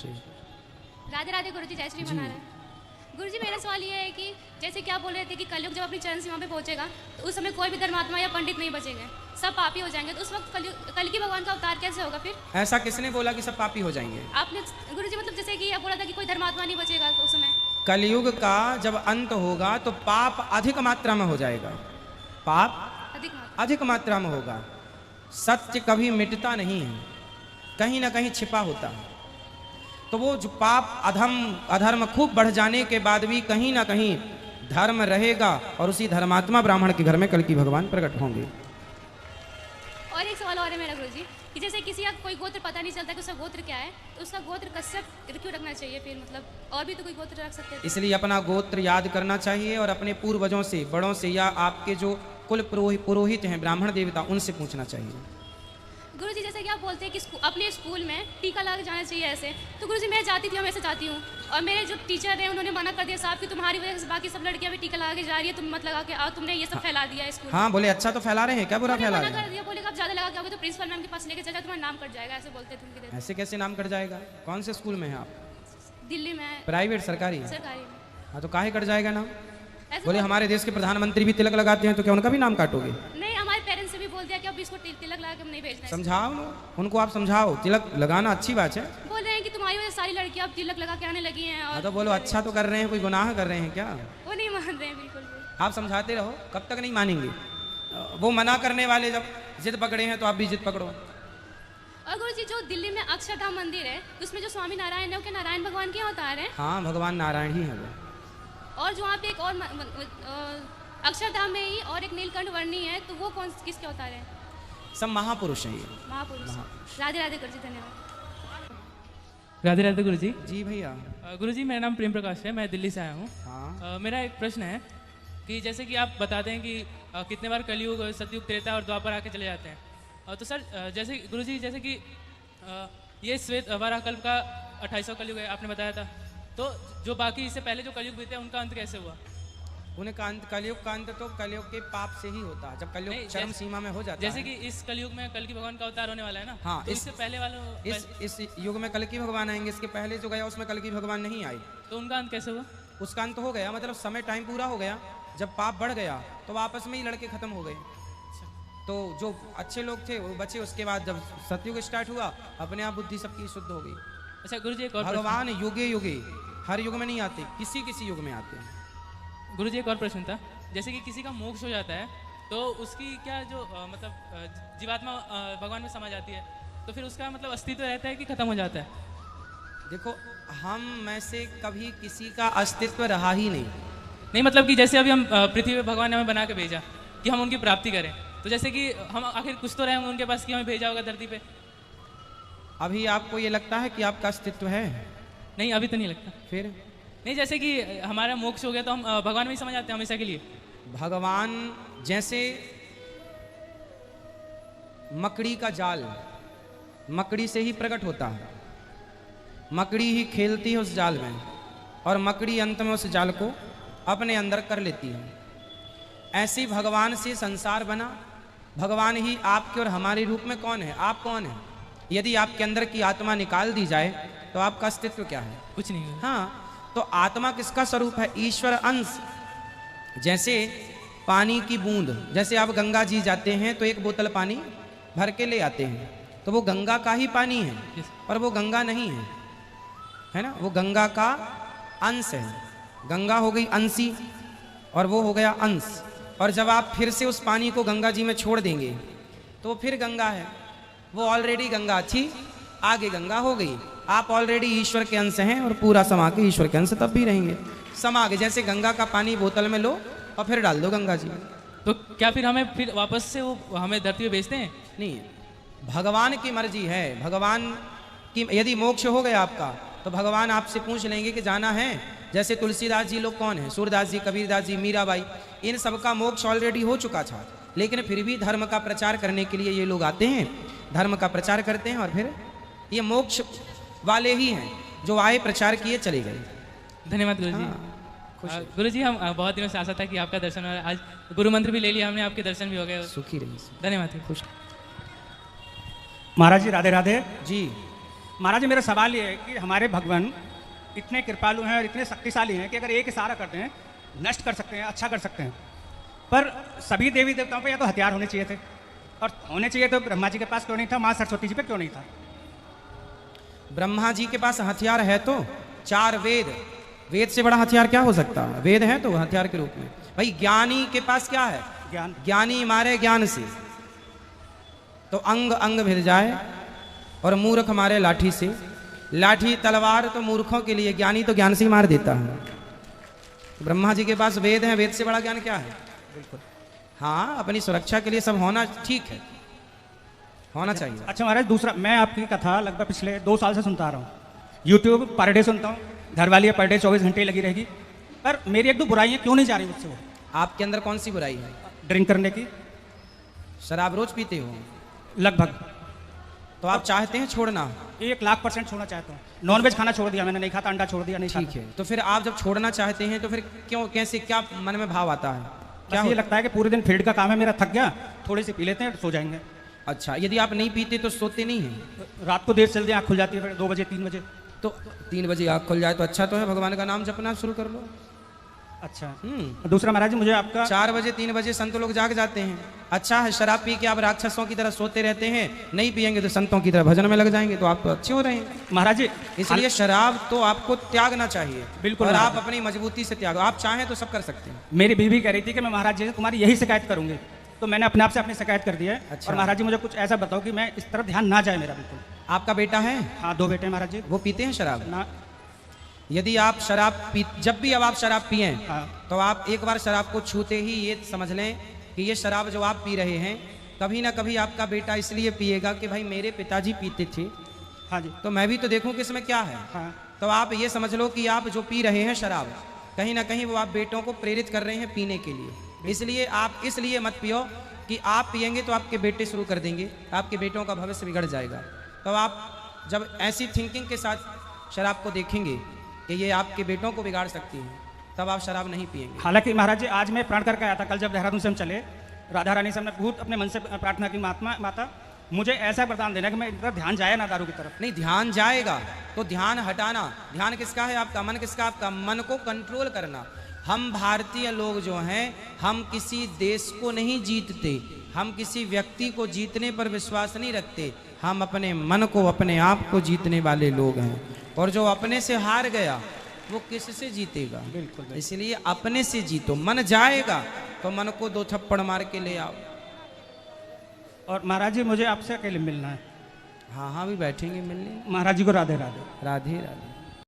राधे राधे गुरुजी, जय श्री महाराज। गुरुजी मेरा सवाल ये है कि जैसे कि आप बोल रहे थे कि कलयुग जब अपनी चरण सीमा पे पहुंचेगा तो उस समय कोई भी धर्मात्मा या पंडित नहीं बचेंगे, सब पापी हो जाएंगे, तो उस वक्त कल की भगवान का अवतार कैसे होगा फिर? ऐसा किसने बोला कि सब पापी हो जाएंगे? आपने गुरुजी मतलब जैसे कि आप बोला था कि कोई धर्मात्मा नहीं बचेगा तो उस समय कलयुग का जब अंत होगा तो पाप अधिक मात्रा में हो जाएगा, पाप अधिक मात्रा में होगा। सत्य कभी मिटता नहीं है, कहीं ना कहीं छिपा होता है। तो वो जो पाप अधर्म खूब बढ़ जाने के बाद भी कहीं ना कहीं धर्म रहेगा और उसी धर्मात्मा ब्राह्मण के घर में कल की भगवान प्रकट होंगे। और एक सवाल और है मेरा गुरुजी कि जैसे किसी का कोई गोत्र पता नहीं चलता कि उसका गोत्र क्या है, तो उसका गोत्र कश्यप क्यों रखना चाहिए फिर? मतलब और भी तो कोई गोत्र रख सकते हैं। इसलिए अपना गोत्र याद करना चाहिए और अपने पूर्वजों से, बड़ों से या आपके जो कुल पुरोहित हैं, ब्राह्मण देवता, उनसे पूछना चाहिए। गुरुजी जैसे कि आप बोलते हैं कि अपने स्कूल में टीका लगा जाना चाहिए ऐसे, तो गुरुजी मैं जाती थी, हमेशा जाती हूँ, और मेरे जो टीचर हैं उन्होंने मना कर दिया साहब कि तुम्हारी वजह से बाकी सब लड़कियां भी टीका लगा के जा रही है, तुम मत लगा के आओ, तुमने ये सब फैला दिया स्कूल। हाँ बोले अच्छा तो फैला रहे हैं, क्या बुरा फैला रहे हैं? मना कर दिया, बोले आप ज्यादा लगा के आओगे तो प्रिंसिपल मैम के पास लेके चल जाओ, तुम्हारा नाम कट जाएगा, ऐसे बोलते थे। ऐसे कैसे नाम कट जाएगा? कौन से स्कूल में है आप? दिल्ली में। प्राइवेट? सरकारी? सरकारी। हाँ तो काहे कट जाएगा नाम? बोले हमारे देश के प्रधानमंत्री भी तिलक लगाते हैं, तो क्या उनका भी नाम काटोगे? नहीं, हमारे पेरेंट्स से भी बोल दिया कि अब इसको तिलक लगा के हम नहीं भेजना। समझाओ उनको, आप समझाओ, तिलक लगाना अच्छी बात है। बोल रहे हैं कि तुम्हारी वजह से सारी लड़कियां अब तिलक लगा के आने लगी हैं। और तो बोलो अच्छा तो कर रहे हैं, कोई गुनाह कर रहे हैं क्या? वो नहीं मान रहे हैं बिल्कुल भी। आप समझाते रहो, कब तक नहीं मानेंगे? वो मना करने वाले जब जिद पकड़े हैं तो आप भी जिद पकड़ो। और गुरुजी जो दिल्ली में अक्षरधाम मंदिर है उसमें जो स्वामी नारायण है वो क्या नारायण भगवान के अवतार हैं? हाँ भगवान नारायण ही है वो। और जो वहाँ पे एक और अक्षरधाम में ही और एक नीलकंठ वर्णी है, तो वो कौन किसके अवतार है? सब महापुरुष हैं ये। महापुरुष। राधे राधे गुरुजी, धन्यवाद। राधे राधे गुरुजी। जी भैया। गुरुजी मेरा नाम प्रेम प्रकाश है, मैं दिल्ली से आया हूँ। हाँ। मेरा एक प्रश्न है कि जैसे कि आप बताते हैं कि कितने बार कलयुग, सतयुग, त्रेता और द्वापर आके चले जाते हैं, तो सर जैसे गुरुजी जैसे कि ये श्वेत वराह कल्प का 28वां कलयुग है आपने बताया था, तो जो बाकी इससे पहले जो कलयुग बीते उनका अंत कैसे हुआ? उनका अंत, कलयुग का अंत तो कलयुग के पाप से ही होता है, जब कलयुग चरम सीमा में हो जाता है। जैसे कि इस कलयुग में कल की भगवान का अवतार होने वाला है ना। हाँ, तो इससे पहले वालों इस युग में कल की भगवान आएंगे, इसके पहले जो गया उसमें कल की भगवान नहीं आई, तो उनका अंत कैसे हुआ? उसका अंत हो गया, मतलब समय टाइम पूरा हो गया, जब पाप बढ़ गया तो आपस में ही लड़के खत्म हो गए। तो जो अच्छे लोग थे वो बचे, उसके बाद जब सतयुग स्टार्ट हुआ अपने आप बुद्धि सबकी शुद्ध हो गई। अच्छा गुरुजी एक और भगवान युगे युगे हर युग में नहीं आते, किसी किसी युग में आते हैं। गुरुजी एक और प्रश्न था, जैसे कि किसी का मोक्ष हो जाता है तो उसकी क्या जो मतलब जीवात्मा भगवान में समा जाती है, तो फिर उसका मतलब अस्तित्व रहता है कि खत्म हो जाता है? देखो हम में से कभी किसी का अस्तित्व रहा ही नहीं मतलब कि जैसे अभी हम पृथ्वी पे भगवान ने हमें बना के भेजा कि हम उनकी प्राप्ति करें, तो जैसे कि हम आखिर कुछ तो रहेंगे उनके पास कि हमें भेजा होगा धरती पे। अभी आपको ये लगता है कि आपका अस्तित्व है? नहीं अभी तो नहीं लगता। फिर नहीं, जैसे कि हमारा मोक्ष हो गया तो हम भगवान में ही समझ आते हैं हमेशा के लिए। भगवान जैसे मकड़ी का जाल मकड़ी से ही प्रकट होता है, मकड़ी ही खेलती है उस जाल में और मकड़ी अंत में उस जाल को अपने अंदर कर लेती है। ऐसे भगवान से संसार बना, भगवान ही आपके और हमारे रूप में कौन है? आप कौन है? यदि आपके अंदर की आत्मा निकाल दी जाए तो आपका अस्तित्व क्या है? कुछ नहीं। हाँ, तो आत्मा किसका स्वरूप है? ईश्वर अंश। जैसे पानी की बूंद, जैसे आप गंगा जी जाते हैं तो एक बोतल पानी भर के ले आते हैं, तो वो गंगा का ही पानी है पर वो गंगा नहीं है ना, वो गंगा का अंश है। गंगा हो गई अंशी और वो हो गया अंश, और जब आप फिर से उस पानी को गंगा जी में छोड़ देंगे तो वो फिर गंगा है। वो ऑलरेडी गंगा थी, आगे गंगा हो गई। आप ऑलरेडी ईश्वर के अंश हैं और पूरा समा के ईश्वर के अंश तब भी रहेंगे। समा के जैसे गंगा का पानी बोतल में लो और फिर डाल दो गंगा जी। तो क्या फिर हमें फिर वापस से वो हमें धरती पे भेजते हैं? नहीं, भगवान की मर्जी है। भगवान की यदि मोक्ष हो गया आपका तो भगवान आपसे पूछ लेंगे कि जाना है। जैसे तुलसीदास जी लोग कौन है? सूरदास जी, कबीरदास जी, मीराबाई, इन सबका मोक्ष ऑलरेडी हो चुका था, लेकिन फिर भी धर्म का प्रचार करने के लिए ये लोग आते हैं, धर्म का प्रचार करते हैं और फिर ये मोक्ष वाले ही हैं जो आए, प्रचार किए, चले गए। धन्यवाद गुरुजी। गुरुजी हम बहुत दिनों से आशा था कि आपका दर्शन हो, आज गुरु मंत्र भी ले लिया हमने, आपके दर्शन भी हो गए। सुखी रही। धन्यवाद। खुश। महाराज जी राधे राधे जी। महाराज जी मेरा सवाल ये है कि हमारे भगवान इतने कृपालु हैं और इतने शक्तिशाली हैं कि अगर एक इशारा करते हैं नष्ट कर सकते हैं, अच्छा कर सकते हैं, पर सभी देवी देवताओं पे या तो हथियार होने चाहिए थे, और होने चाहिए तो ब्रह्मा जी के पास क्यों नहीं था, माँ सरस्वती जी पे क्यों नहीं था? ब्रह्मा जी के पास हथियार है तो 4 वेद, वेद से बड़ा हथियार क्या हो सकता है? वेद है तो हथियार के रूप में। भाई ज्ञानी के पास क्या है? ज्ञान। ज्ञानी मारे ज्ञान से तो अंग अंग भिड़ जाए, और मूर्ख मारे लाठी से। लाठी तलवार तो मूर्खों के लिए, ज्ञानी तो ज्ञान से ही मार देता है। तो ब्रह्मा जी के पास वेद है, वेद से बड़ा ज्ञान क्या है? बिल्कुल। हाँ, अपनी सुरक्षा के लिए सब होना ठीक है, होना चाहिए। अच्छा महाराज, दूसरा, मैं आपकी कथा लगभग पिछले 2 साल से सुनता आ रहा हूँ, यूट्यूब पर डे सुनता हूँ, घर वाली पर डे 24 घंटे लगी रहेगी, पर मेरी 1-2 बुराइयाँ क्यों नहीं जा रही मुझसे? वो आपके अंदर कौन सी बुराई है? ड्रिंक करने की। शराब रोज पीते हो? लगभग। तो आप चाहते हैं छोड़ना? 1,00,000% छोड़ना चाहता हूँ। नॉनवेज खाना छोड़ दिया मैंने, नहीं खाता, अंडा छोड़ दिया, नहीं ठीक है, तो फिर आप जब छोड़ना चाहते हैं तो फिर क्यों, कैसे, क्या मन में भाव आता है? क्या ये लगता है कि पूरे दिन फील्ड का काम है मेरा, थक गया, थोड़ी सी पी लेते हैं, सो जाएंगे। अच्छा, यदि आप नहीं पीते तो सोते नहीं हैं? रात को देर से जल्दी आँख खुल जाती है, फिर 2 बजे 3 बजे। तो 3 बजे आँख खुल जाए तो अच्छा तो है, भगवान का नाम जपना शुरू कर लो। अच्छा। दूसरा महाराज जी, मुझे आपका 4 बजे 3 बजे संत लोग जाग जाते हैं। अच्छा है, शराब पी के आप राक्षसों की तरह सोते रहते हैं, नहीं पियेंगे तो संतों की तरह भजन में लग जाएंगे, तो आप तो अच्छे हो रहे हैं महाराज जी। इसलिए शराब तो आपको त्यागना चाहिए। बिल्कुल। और आप अपनी मजबूती से त्यागो, आप चाहें तो सब कर सकते हैं। मेरी बीवी कह रही थी कि मैं महाराज जी से तुम्हारी यही शिकायत करूंगी, तो मैंने अपने आप से अपनी शिकायत कर दी है। अच्छा। और महाराज जी मुझे कुछ ऐसा बताओ कि मैं इस तरफ ध्यान ना जाए मेरा बिल्कुल। आपका बेटा है? हाँ, 2 बेटे हैं महाराज जी। वो पीते हैं शराब? ना। यदि आप शराब पी, जब भी अब आप शराब पिएं, हाँ। तो आप एक बार शराब को छूते ही ये समझ लें कि ये शराब जो आप पी रहे हैं, कभी ना कभी आपका बेटा इसलिए पिएगा कि भाई मेरे पिताजी पीते थे, हाँ जी, तो मैं भी तो देखूं कि इसमें क्या है। हाँ। तो आप ये समझ लो कि आप जो पी रहे हैं शराब, कहीं ना कहीं वो आप बेटों को प्रेरित कर रहे हैं पीने के लिए। इसलिए आप इसलिए मत पियो कि आप पिएंगे तो आपके बेटे शुरू कर देंगे, आपके बेटों का भविष्य बिगड़ जाएगा। तो आप जब ऐसी थिंकिंग के साथ शराब को देखेंगे कि ये आपके बेटों को बिगाड़ सकती है, तब आप शराब नहीं पिएंगे। हालांकि महाराज जी, आज मैं प्राण करके आया था, कल जब देहरादून से हम चले, राधा रानी से हमने बहुत अपने मन से प्रार्थना की, माता मुझे ऐसा वरदान देना कि मैं इधर ध्यान जाए ना दारू की तरफ। नहीं, ध्यान जाएगा तो ध्यान हटाना। ध्यान किसका है? आपका। मन किसका? आपका। मन को कंट्रोल करना। हम भारतीय लोग जो हैं, हम किसी देश को नहीं जीतते, हम किसी व्यक्ति को जीतने पर विश्वास नहीं रखते, हम अपने मन को, अपने आप को जीतने वाले लोग हैं। और जो अपने से हार गया वो किससे जीतेगा? बिल्कुल। इसलिए अपने से जीतो। मन जाएगा तो मन को 2 थप्पड़ मार के ले आओ। और महाराज जी, मुझे आपसे अकेले मिलना है। हाँ हाँ, भी बैठेंगे मिलने। महाराज जी को राधे राधे। राधे राधे।